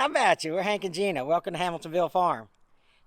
How about you? We're Hank and Gina. Welcome to Hamiltonville Farm.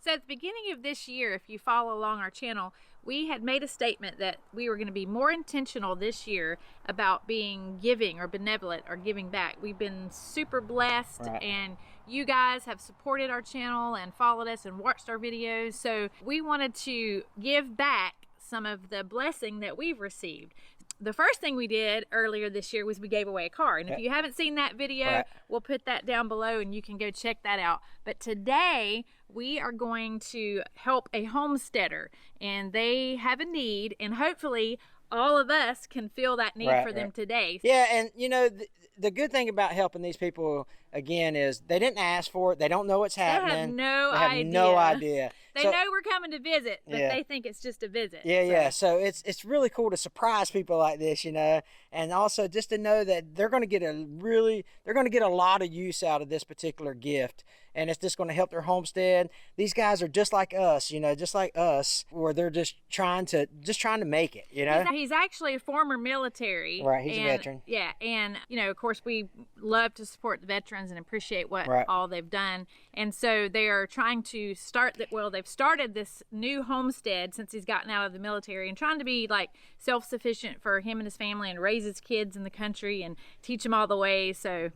So at the beginning of this year, if you follow along our channel, we had made a statement that we were going to be more intentional this year about being giving or benevolent or giving back. We've been super blessed, and you guys have supported our channel and followed us and watched our videos. So we wanted to give back some of the blessing that we've received. The first thing we did earlier this year was we gave away a car. And if you haven't seen that video, we'll put that down below and you can go check that out. But today we are going to help a homesteader, and they have a need, and hopefully all of us can feel that need for them today. Yeah, and you know, the good thing about helping these people, again, is they didn't ask for it. They don't know what's happening. They have no idea. They know we're coming to visit, but they think it's just a visit. So it's really cool to surprise people like this, you know, and also just to know that they're going to get a lot of use out of this particular gift, and it's just going to help their homestead. These guys are just like us, you know, just like us, where they're just trying to make it, you know. He's actually a former military. Right, he's a veteran. Yeah, and you know, of course, we love to support the veterans and appreciate what all they've done. And so they are trying to they've started this new homestead since he's gotten out of the military, and trying to be like self-sufficient for him and his family and raise his kids in the country and teach them all the ways. So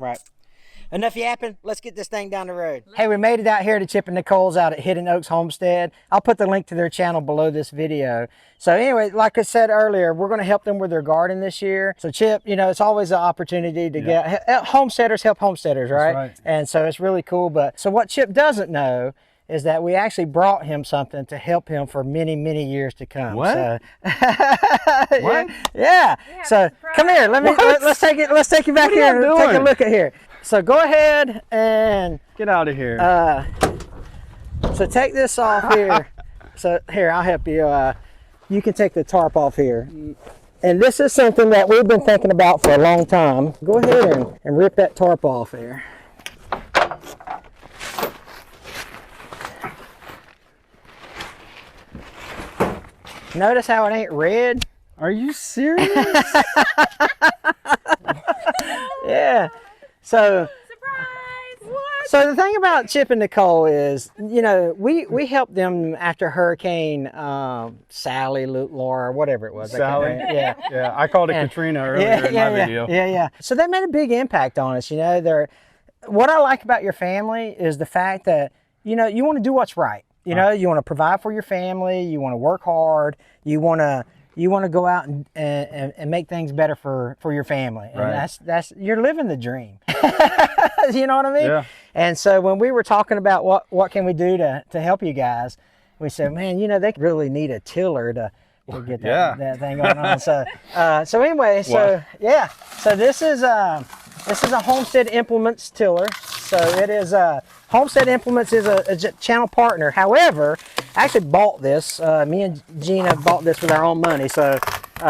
enough yapping, let's get this thing down the road. Hey, we made it out here to Chip and Nicole's out at Hidden Oaks Homestead. I'll put the link to their channel below this video. So anyway, like I said earlier, we're going to help them with their garden this year. So Chip, you know, it's always an opportunity to get homesteaders help homesteaders, right? That's right. And so it's really cool. But so what Chip doesn't know is that we actually brought him something to help him for many, many years to come. What? So, what? Yeah. So come here. Let's take you back here and take a look at here. So go ahead and get out of here. So take this off here. So here, I'll help you. You can take the tarp off here. And this is something that we've been thinking about for a long time. Go ahead and rip that tarp off here. Notice how it ain't red? Are you serious? Yeah. So, surprise! What? So the thing about Chip and Nicole is, you know, we helped them after Hurricane Sally, Laura, whatever it was. Sally? Yeah, I called it Katrina earlier in my video. Yeah. So they made a big impact on us, you know. What I like about your family is the fact that, you know, you want to do what's right. You know, you want to provide for your family, you want to work hard, you want to go out and make things better for your family. And that's you're living the dream. You know what I mean? Yeah. And so when we were talking about what can we do to help you guys, we said, man, you know, they really need a tiller to get that thing going on. So anyway, so this is a Homestead Implements tiller. So it is Homestead Implements is a channel partner. However, I actually bought this. Me and Gina bought this with our own money. So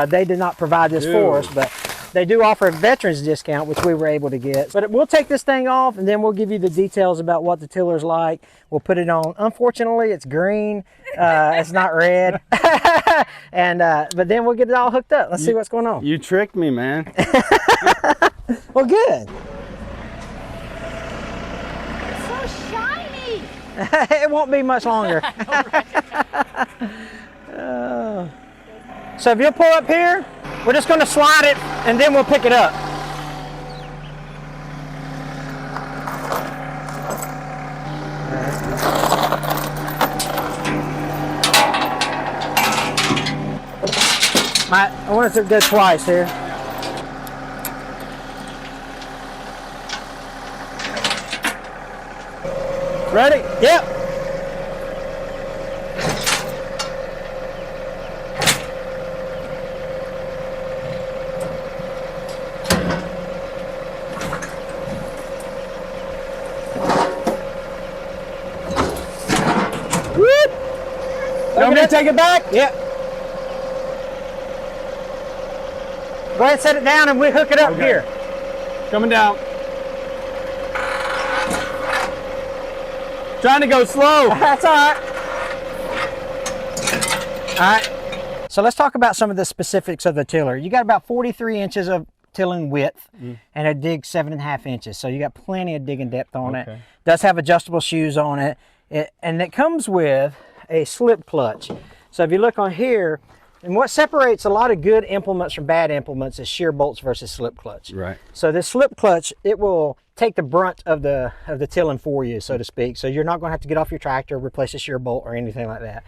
they did not provide this for us, but they do offer a veterans discount, which we were able to get. But we'll take this thing off, and then we'll give you the details about what the tiller's like. We'll put it on. Unfortunately, it's green. It's not red. But then we'll get it all hooked up. Let's see what's going on. You tricked me, man. Well, good. It won't be much longer. So if you'll pull up here, we're just going to slide it and then we'll pick it up. I want to do it twice here. Ready? Yep. Whoop. You want me to take it back? Yep. Go ahead and set it down and we hook it up here. Coming down. Trying to go slow. That's all right. All right. So let's talk about some of the specifics of the tiller. You got about 43 inches of tilling width, and it digs 7.5 inches. So you got plenty of digging depth on it. Does have adjustable shoes on it, and it comes with a slip clutch. So if you look on here, and what separates a lot of good implements from bad implements is shear bolts versus slip clutch. Right. So this slip clutch, it will take the brunt of the tilling for you, so to speak. So you're not going to have to get off your tractor, replace a shear bolt or anything like that.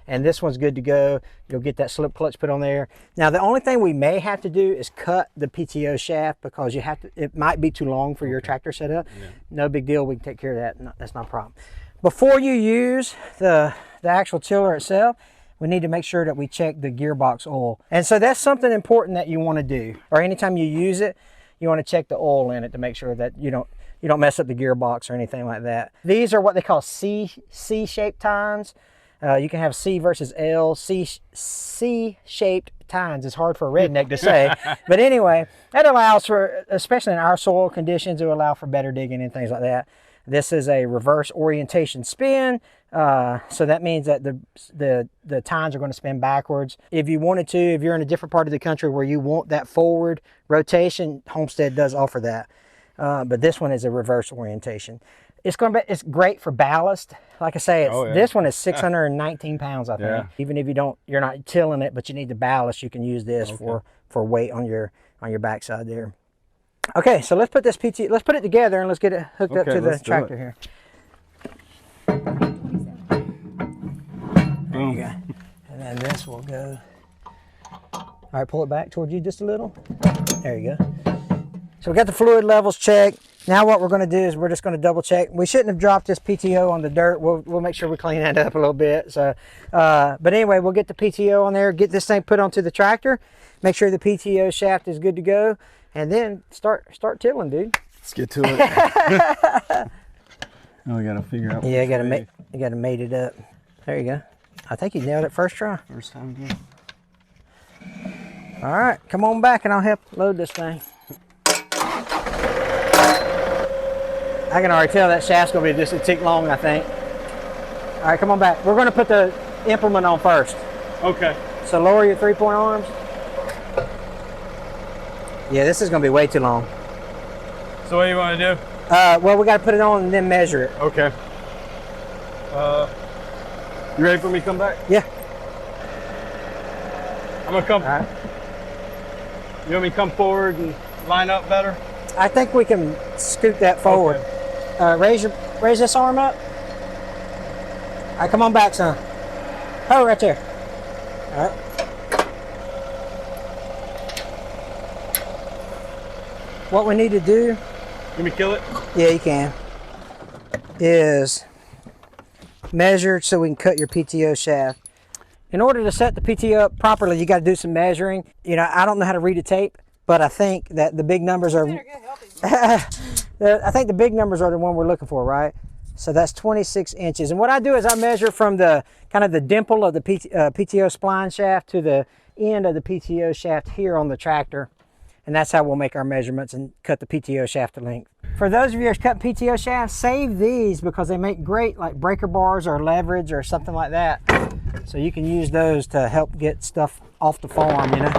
And this one's good to go. You'll get that slip clutch put on there. Now the only thing we may have to do is cut the PTO shaft, because you have to. It might be too long for your tractor setup. No big deal. We can take care of that. No, that's not a problem. Before you use the actual tiller itself, we need to make sure that we check the gearbox oil. And so that's something important that you want to do. Or anytime you use it, you want to check the oil in it to make sure that you don't mess up the gearbox or anything like that. These are what they call C-shaped tines. You can have C versus L. C-shaped tines. It's hard for a redneck to say. But anyway, that allows for, especially in our soil conditions, it will allow for better digging and things like that. This is a reverse orientation spin. So that means that the tines are going to spin backwards. If you wanted to, if you're in a different part of the country where you want that forward rotation, Homestead does offer that. But this one is a reverse orientation. It's great for ballast. Like I say, this one is 619 pounds, I think. Even if you're not tilling it, but you need the ballast, you can use this for weight on your backside there. Okay, so let's put this let's put it together and let's get it hooked up to the tractor here. There you go. And then this will go. All right, pull it back towards you just a little. There you go. So we got the fluid levels checked. Now what we're going to do is we're just going to double check. We shouldn't have dropped this PTO on the dirt. We'll make sure we clean that up a little bit. So, but anyway, we'll get the PTO on there, get this thing put onto the tractor, make sure the PTO shaft is good to go, and then start tilling, dude. Let's get to it. Oh, we got to figure out. Yeah, you got to mate it up. There you go. I think you nailed it first try. First time good. All right, come on back and I'll help load this thing. I can already tell that shaft's gonna be just a tick long, I think. All right, come on back. We're gonna put the implement on first. Okay. So lower your 3-point arms. Yeah, this is gonna be way too long. So what do you want to do? Well, we gotta put it on and then measure it. Okay. You ready for me to come back? Yeah. I'm gonna come. All right. You want me to come forward and line up better? I think we can scoot that forward. Okay. Raise this arm up. All right, come on back, son. Oh, right there. All right. What we need to do. Let me kill it? Yeah, you can. Is measure so we can cut your PTO shaft. In order to set the PTO up properly, you got to do some measuring. You know, I don't know how to read a tape, but I think that the big numbers are. I think the big numbers are the one we're looking for, right? So that's 26 inches. And what I do is I measure from the kind of the dimple of the PTO spline shaft to the end of the PTO shaft here on the tractor. And that's how we'll make our measurements and cut the PTO shaft to length. For those of you who cut PTO shafts, save these because they make great like breaker bars or leverage or something like that. So you can use those to help get stuff off the farm, you know.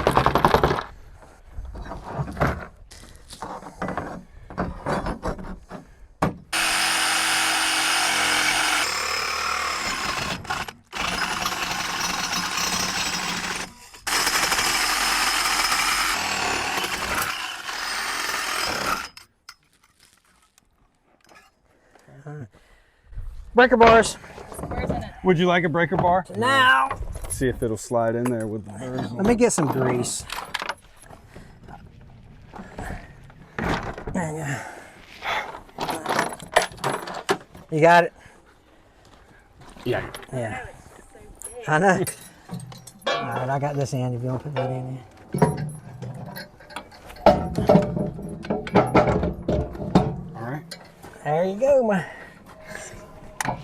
Breaker bars. Would you like a breaker bar? Now, See if it'll slide in there with the burrs. let me get some grease. There you go. You got it? Yeah. Yeah. I know. All right, I got this end if you want to put that in there. All right. There you go, man. All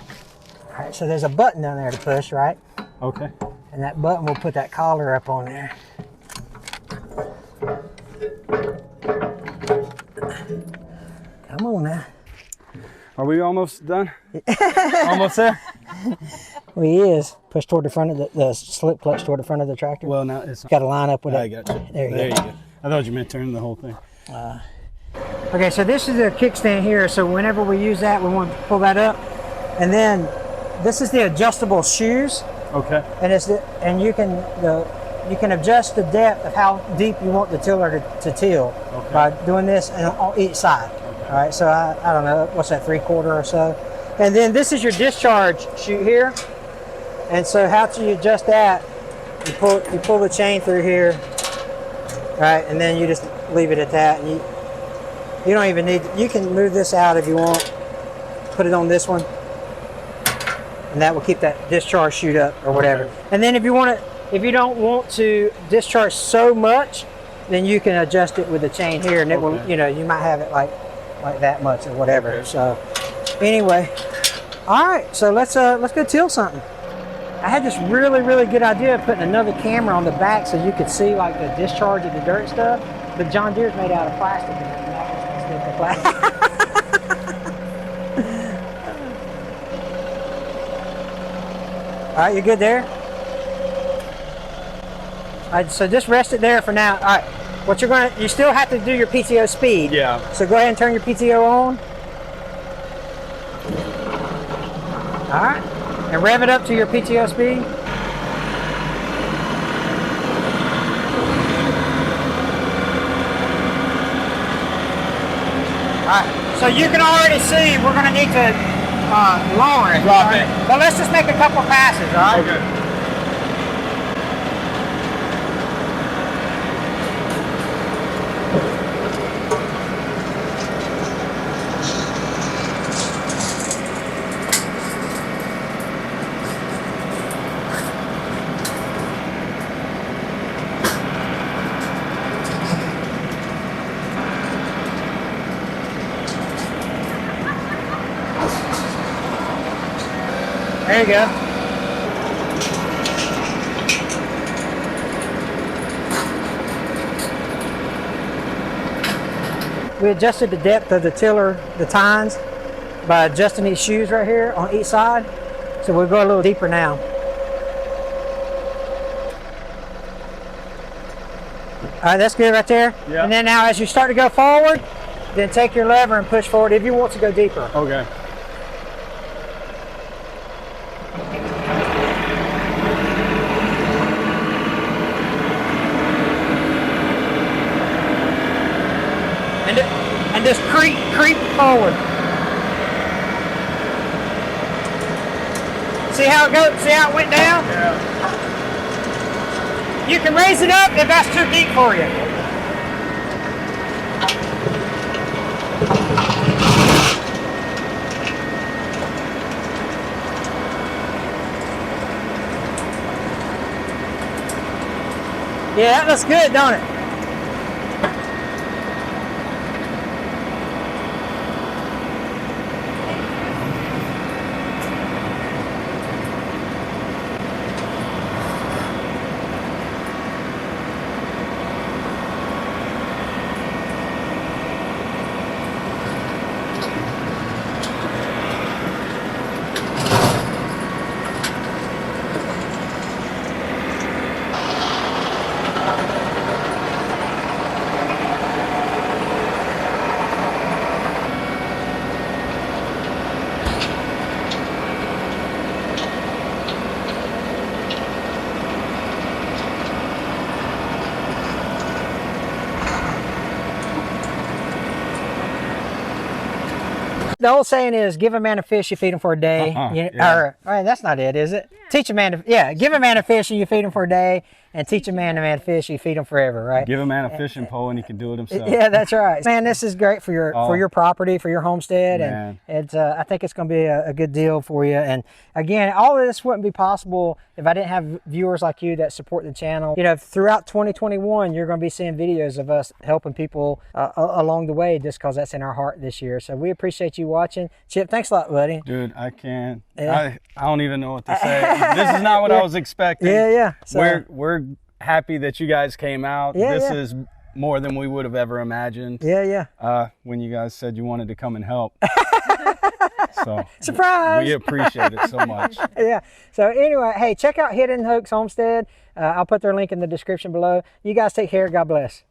right, so there's a button down there to push, right? Okay. And that button will put that collar up on there. Come on now. Are we almost done? Almost there? Well, he is. Push toward the front of the slip clutch toward the front of the tractor. Well, now it's Got to line up with it. I got you. There you go. I thought you meant turn the whole thing. Okay, so this is the kickstand here. So whenever we use that, we want to pull that up. And then this is the adjustable shoes. Okay. And you can adjust the depth of how deep you want the tiller to till by doing this on each side. Okay. All right, so I don't know, what's that, 3/4 or so? And then this is your discharge chute here. And so how do you adjust that? You pull the chain through here, all right, and then you just leave it at that. And you don't even need, you can move this out if you want, put it on this one, and that will keep that discharge chute up or whatever. Okay. And then if you don't want to discharge so much, then you can adjust it with the chain here, and it will, you know, you might have it like that much or whatever. Okay. So anyway, all right, so let's go till something. I had this really good idea of putting another camera on the back so you could see like the discharge of the dirt stuff, but John Deere's made out of plastic, and that was stick to plastic. All right, you good there? All right, so just rest it there for now. All right, you still have to do your PTO speed. Yeah. So go ahead and turn your PTO on. All right. And rev it up to your PTO speed. Alright, so you can already see we're going to need to lower it. Drop it. But let's just make a couple passes, alright? Okay. There you go. We adjusted the depth of the tiller, the tines, by adjusting these shoes right here on each side. So we'll go a little deeper now. All right, that's good right there. Yeah. And then now as you start to go forward, then take your lever and push forward if you want to go deeper. Okay. And just creep forward. See how it goes? See how it went down? Yeah. You can raise it up if that's too deep for you. Yeah, that looks good, don't it? The old saying is, give a man a fish, you feed him for a day. Or, that's not it, is it? Yeah. Teach a man to, give a man a fish and you feed him for a day, and teach a man fish, you feed him forever, right? Give a man a fishing pole and he can do it himself. Yeah, that's right. Man, this is great for your property, for your homestead, and it's I think it's going to be a good deal for you. And again, all of this wouldn't be possible if I didn't have viewers like you that support the channel. You know, throughout 2021, you're going to be seeing videos of us helping people along the way, just because that's in our heart this year. So we appreciate you watching. Chip, thanks a lot, buddy. Dude, I can't. I don't even know what to say. This is not what I was expecting. Yeah. So, we're happy that you guys came out. This is more than we would have ever imagined. When you guys said you wanted to come and help. So surprise! We appreciate it so much. Yeah. So anyway, hey, check out Hidden Hooks Homestead. I'll put their link in the description below. You guys take care. God bless.